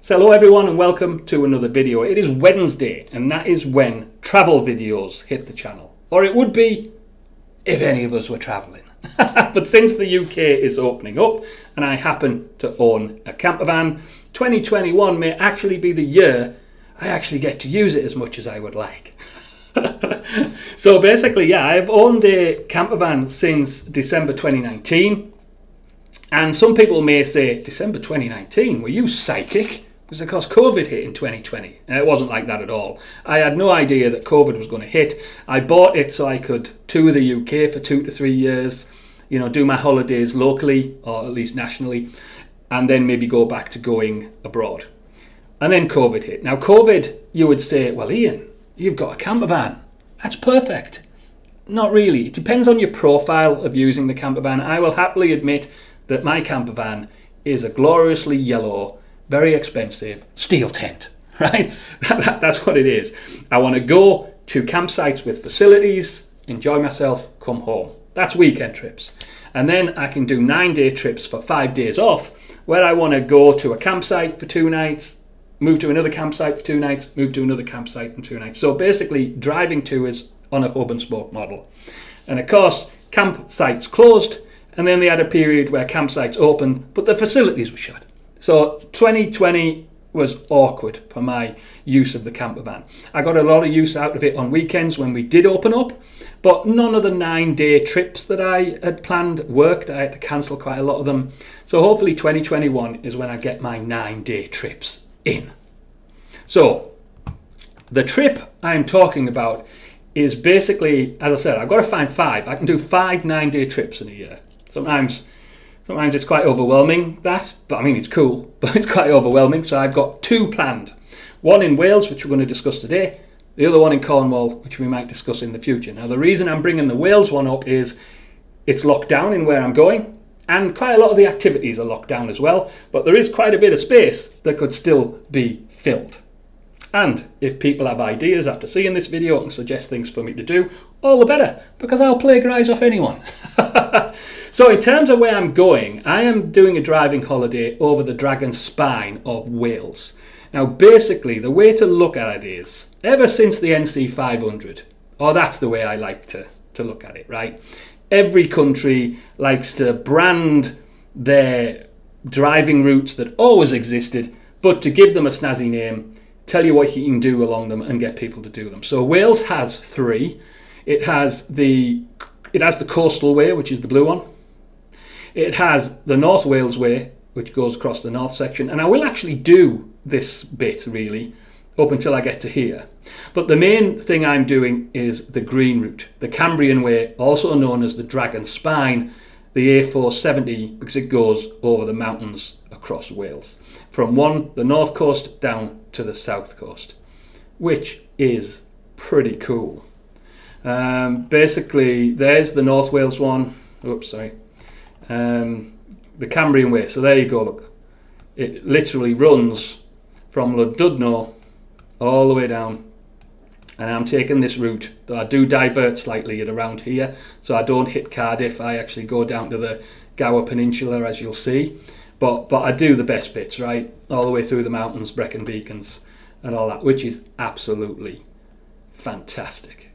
So hello everyone and welcome to another video. It is Wednesday and that is when travel videos hit the channel. Or it would be if any of us were travelling. But since the UK is opening up and I happen to own a campervan, 2021 may actually be the year I actually get to use it as much as I would like. So basically, yeah, I've owned a campervan since December 2019. And some people may say, December 2019, were you psychic? Because of course COVID hit in 2020. And it wasn't like that at all. I had no idea that COVID was going to hit. I bought it so I could tour the UK for 2 to 3 years, do my holidays locally or at least nationally, and then maybe go back to going abroad. And then COVID hit. Now COVID, you would say, well Ian, you've got a campervan. That's perfect. Not really. It depends on your profile of using the campervan. I will happily admit that my campervan is a gloriously yellow, very expensive steel tent, right? That's what it is. I want to go to campsites with facilities, enjoy myself, come home. That's weekend trips. And then I can do 9-day trips for 5 days off, where I want to go to a campsite for 2 nights, move to another campsite for 2 nights, move to another campsite for 2 nights. So basically driving tours on a hub and spoke model. And of course, campsites closed, and then they had a period where campsites opened, but the facilities were shut. So 2020 was awkward for my use of the campervan. I got a lot of use out of it on weekends when we did open up, but none of the 9-day trips that I had planned worked. I had to cancel quite a lot of them. So hopefully 2021 is when I get my 9-day trips in. So the trip I'm talking about is basically, as I said, I've got to find 5. I can do 5 9-day trips in a year. Sometimes it's quite overwhelming, but I mean, it's cool, but it's quite overwhelming. So I've got 2 planned. One in Wales, which we're going to discuss today. The other one in Cornwall, which we might discuss in the future. Now, the reason I'm bringing the Wales one up is it's locked down in where I'm going, and quite a lot of the activities are locked down as well, but there is quite a bit of space that could still be filled. And if people have ideas after seeing this video and suggest things for me to do, all the better, because I'll plagiarise off anyone. So in terms of where I'm going, I am doing a driving holiday over the Dragon Spine of Wales. Now basically, the way to look at it is, ever since the NC 500, or that's the way I like to look at it, right? Every country likes to brand their driving routes that always existed, but to give them a snazzy name, tell you what you can do along them and get people to do them. So Wales has 3. It has the Coastal Way, which is the blue one. It has the North Wales Way, which goes across the north section. And I will actually do this bit, really, up until I get to here. But the main thing I'm doing is the green route, the Cambrian Way, also known as the Dragon Spine, the A470, because it goes over the mountains across Wales. From the north coast down to the south coast, which is pretty cool. Basically, there's the North Wales one. Oops, sorry. The Cambrian Way. So there you go, look. It literally runs from Llandudno all the way down. And I'm taking this route. I do divert slightly at around here, so I don't hit Cardiff. I actually go down to the Gower Peninsula, as you'll see. But I do the best bits, right? All the way through the mountains, Brecon Beacons, and all that, which is absolutely fantastic.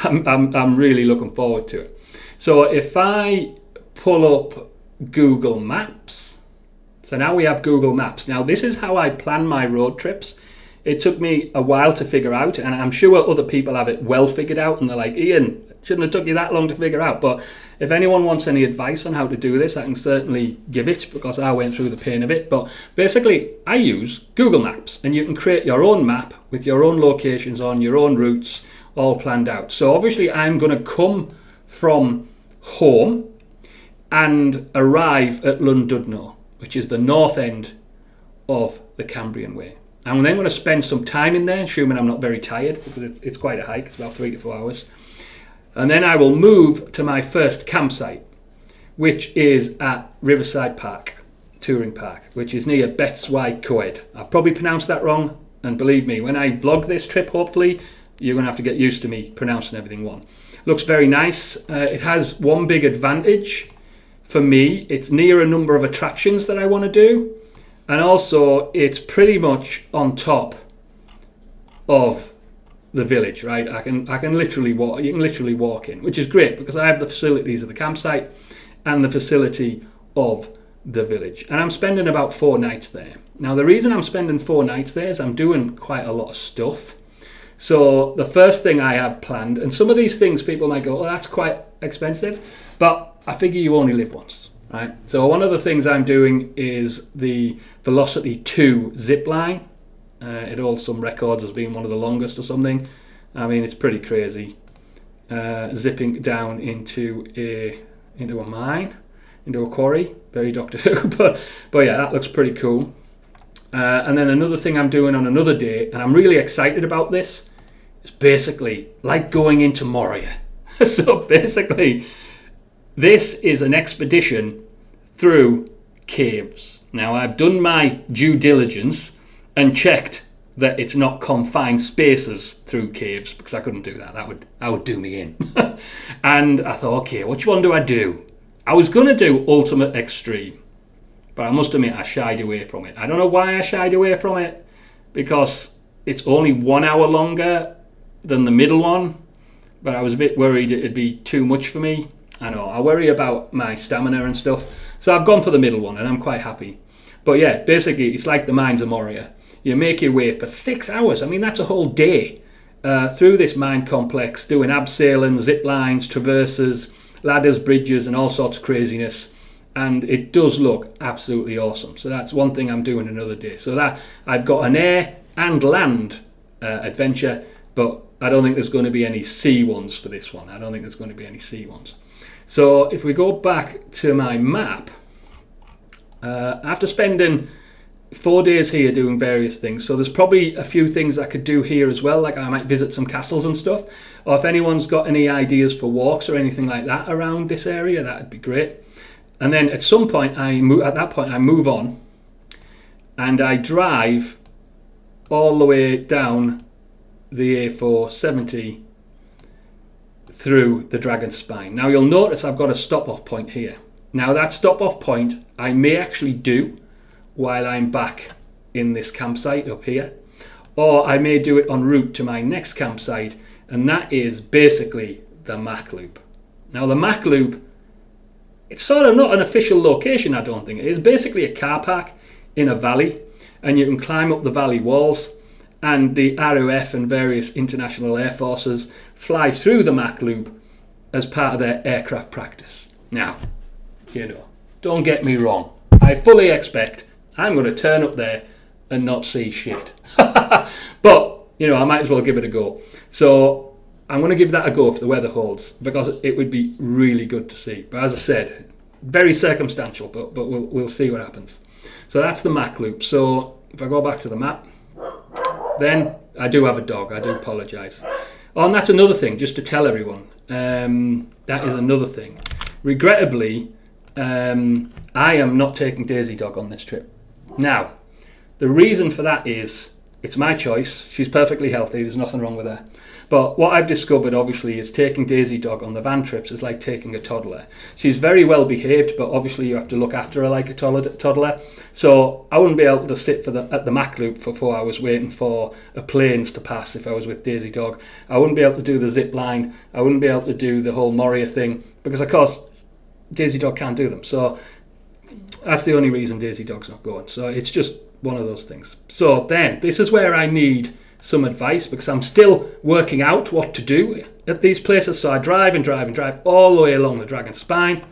I'm really looking forward to it. So if I pull up Google Maps, so now we have Google Maps. Now this is how I plan my road trips. It took me a while to figure out, and I'm sure other people have it well figured out, and they're like, Ian, shouldn't have took you that long to figure out. But if anyone wants any advice on how to do this, I can certainly give it, because I went through the pain of it. But basically, I use Google Maps, and you can create your own map with your own locations on, your own routes, all planned out. So obviously, I'm going to come from home and arrive at Llandudno, which is the north end of the Cambrian Way. I'm then going to spend some time in there, assuming I'm not very tired, because it's quite a hike. It's about 3 to 4 hours. And then I will move to my first campsite, which is at Riverside Park, Touring Park, which is near Betsy Coed. I probably pronounced that wrong, and believe me, when I vlog this trip, hopefully, you're going to have to get used to me pronouncing everything wrong. Looks very nice. It has one big advantage for me. It's near a number of attractions that I want to do. and also it's pretty much on top of the village, right? I can literally walk. You can literally walk in, which is great because I have the facilities of the campsite and the facility of the village, and I'm spending about 4 nights there. Now, the reason I'm spending 4 nights there is I'm doing quite a lot of stuff. So the first thing I have planned, and some of these things people might go, oh, that's quite expensive, but I figure you only live once, right? So one of the things I'm doing is the Velocity 2 Zipline. It holds some records as being one of the longest or something. I mean, it's pretty crazy. Zipping down into a mine, into a quarry, very Doctor Who, but yeah, that looks pretty cool. And then another thing I'm doing on another day, and I'm really excited about this, is basically like going into Moria. So basically, this is an expedition through caves. Now, I've done my due diligence and checked that it's not confined spaces through caves, because I couldn't do that. That would do me in. And I thought, okay, which one do I do? I was going to do Ultimate Extreme, but I must admit I shied away from it. I don't know why I shied away from it, because it's only 1 hour longer than the middle one, but I was a bit worried it'd be too much for me. I know, I worry about my stamina and stuff, so I've gone for the middle one, and I'm quite happy. But yeah, basically it's like the Mines of Moria. You make your way for 6 hours. I mean, that's a whole day through this mine complex, doing abseiling, zip lines, traverses, ladders, bridges, and all sorts of craziness. And it does look absolutely awesome. So that's one thing I'm doing another day. So that I've got an air and land adventure, but I don't think there's going to be any sea ones for this one. So if we go back to my map, after spending 4 days here doing various things, so there's probably a few things I could do here as well, like I might visit some castles and stuff, or if anyone's got any ideas for walks or anything like that around this area, that'd be great. And then at some point I move on and I drive all the way down the A470 through the Dragon's Spine. Now you'll notice I've got a stop off point here. Now that stop off point I may actually do while I'm back in this campsite up here, or I may do it en route to my next campsite, and that is basically the Mach Loop. Now the Mach Loop, it's sort of not an official location, I don't think. It is basically a car park in a valley, and you can climb up the valley walls, and the RAF and various international air forces fly through the Mach Loop as part of their aircraft practice. Now, don't get me wrong, I fully expect I'm going to turn up there and not see shit. But, I might as well give it a go. So I'm going to give that a go if the weather holds, because it would be really good to see. But as I said, very circumstantial, but we'll see what happens. So that's the Mach Loop. So if I go back to the map, then I do have a dog. I do apologise. Oh, and that's another thing, just to tell everyone. That is another thing. Regrettably, I am not taking Daisy Dog on this trip. Now, the reason for that is it's my choice. She's perfectly healthy. There's nothing wrong with her. But what I've discovered, obviously, is taking Daisy Dog on the van trips is like taking a toddler. She's very well behaved, but obviously you have to look after her like a toddler. So I wouldn't be able to sit at the Mach Loop for 4 hours waiting for planes to pass if I was with Daisy Dog. I wouldn't be able to do the zip line. I wouldn't be able to do the whole Moria thing, because of course Daisy Dog can't do them. So that's the only reason Daisy Dog's not going. So it's just one of those things. So then, this is where I need some advice, because I'm still working out what to do at these places. So I drive and drive and drive all the way along the Dragon's Spine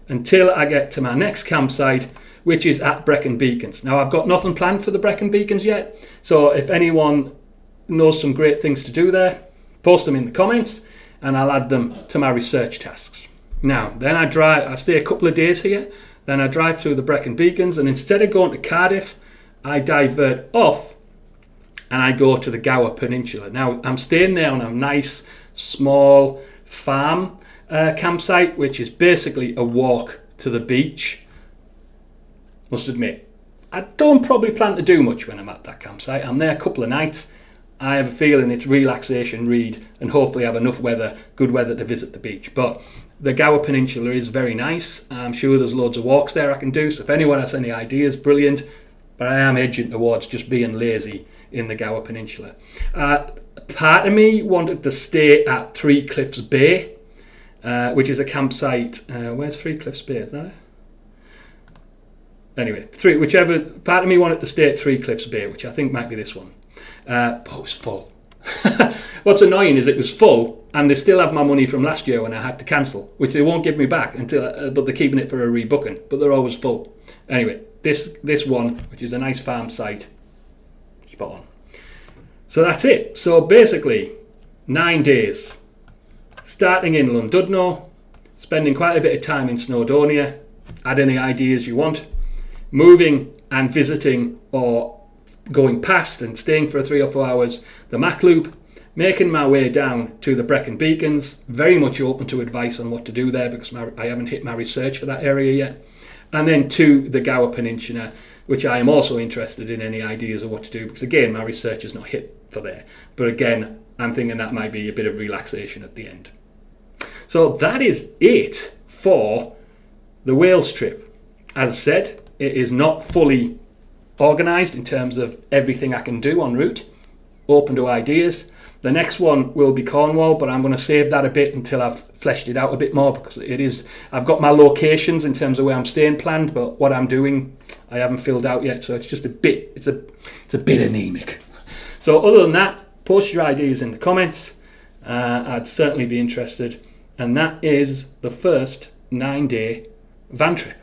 until I get to my next campsite, which is at Brecon Beacons. Now, I've got nothing planned for the Brecon Beacons yet. So if anyone knows some great things to do there, post them in the comments and I'll add them to my research tasks. Now, then I stay a couple of days here. Then I drive through the Brecon Beacons, and instead of going to Cardiff, I divert off and I go to the Gower Peninsula. Now, I'm staying there on a nice, small farm campsite, which is basically a walk to the beach. Must admit, I don't probably plan to do much when I'm at that campsite. I'm there a couple of nights. I have a feeling it's relaxation, read, and hopefully have enough weather, good weather to visit the beach. But the Gower Peninsula is very nice. I'm sure there's loads of walks there I can do. So if anyone has any ideas, brilliant. but I am edging towards just being lazy in the Gower Peninsula. Part of me wanted to stay at Three Cliffs Bay, which is a campsite. Where's Three Cliffs Bay? Is that it? Anyway, whichever part of me wanted to stay at Three Cliffs Bay, which I think might be this one. But it was full. What's annoying is it was full, and they still have my money from last year when I had to cancel, which they won't give me back until. But they're keeping it for a rebooking. But they're always full. Anyway, this one, which is a nice farm site, spot on. So that's it. So basically, 9 days, starting in Llandudno, spending quite a bit of time in Snowdonia. Add any ideas you want. Moving and visiting or going past and staying for 3 or 4 hours the Mach Loop, making my way down to the Brecon Beacons, very much open to advice on what to do there because I haven't hit my research for that area yet, and then to the Gower Peninsula, which I am also interested in any ideas of what to do because again my research is not hit for there, but again I'm thinking that might be a bit of relaxation at the end. So that is it for the Wales trip. As I said, it is not fully organised in terms of everything I can do en route. Open to ideas. The next one will be Cornwall, but I'm going to save that a bit until I've fleshed it out a bit more because I've got my locations in terms of where I'm staying planned, but what I'm doing I haven't filled out yet, so it's just a bit, it's a bit anemic. So other than that, post your ideas in the comments. I'd certainly be interested. And that is the first 9-day van trip.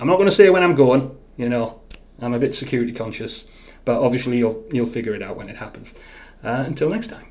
I'm not going to say when I'm going, I'm a bit security conscious, but obviously you'll figure it out when it happens. Until next time.